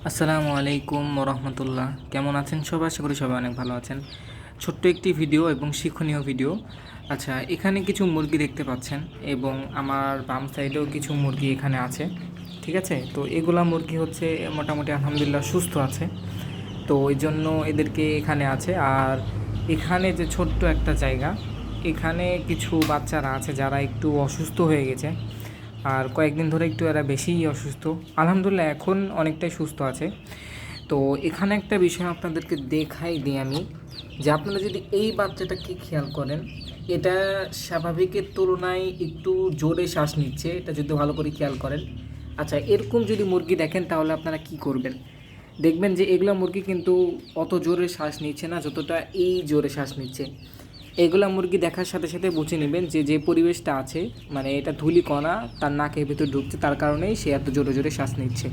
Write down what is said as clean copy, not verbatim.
আসসালামু আলাইকুম রহমতুল্লাহ। কেমন আছেন সবাই? আশা করি সবাই অনেক ভালো আছেন। ছোট্ট একটি ভিডিও এবং শিক্ষণীয় ভিডিও। আচ্ছা, এখানে কিছু মুরগি দেখতে পাচ্ছেন এবং আমার বাম সাইডেও কিছু মুরগি এখানে আছে। ঠিক আছে, তো এগুলা মুরগি হচ্ছে মোটামুটি আলহামদুলিল্লাহ সুস্থ আছে। তো ওই জন্য এদেরকে এখানে আছে। আর এখানে যে ছোট্ট একটা জায়গা, এখানে কিছু বাচ্চারা আছে যারা একটু অসুস্থ হয়ে গেছে। আর কয়েকদিন ধরে একটু এরা বেশিই অসুস্থ। আলহামদুলিল্লাহ এখন অনেকটাই সুস্থ আছে। তো এখানে একটা বিষয় আপনাদেরকে দেখাই দিই আমি, যে আপনারা যদি এই বাচ্চাটাকে খেয়াল করেন, এটা স্বাভাবিকের তুলনায় একটু জোরে শ্বাস নিচ্ছে, এটা যদি ভালো করে খেয়াল করেন। আচ্ছা, এরকম যদি মুরগি দেখেন তাহলে আপনারা কি করবেন? দেখবেন যে এগুলা মুরগি কিন্তু অত জোরে শ্বাস নিচ্ছে না যতটা এই জোরে শ্বাস নিচ্ছে। এগুলা মুরগি দেখার সাথে সাথে বুঝে নেবেন যে যে পরিবেশটা আছে, মানে এটা ধূলিকণা তার নাকের ভিতর ঢুকছে, তার কারণেই সে এত জোরে জোরে শ্বাস নিচ্ছে।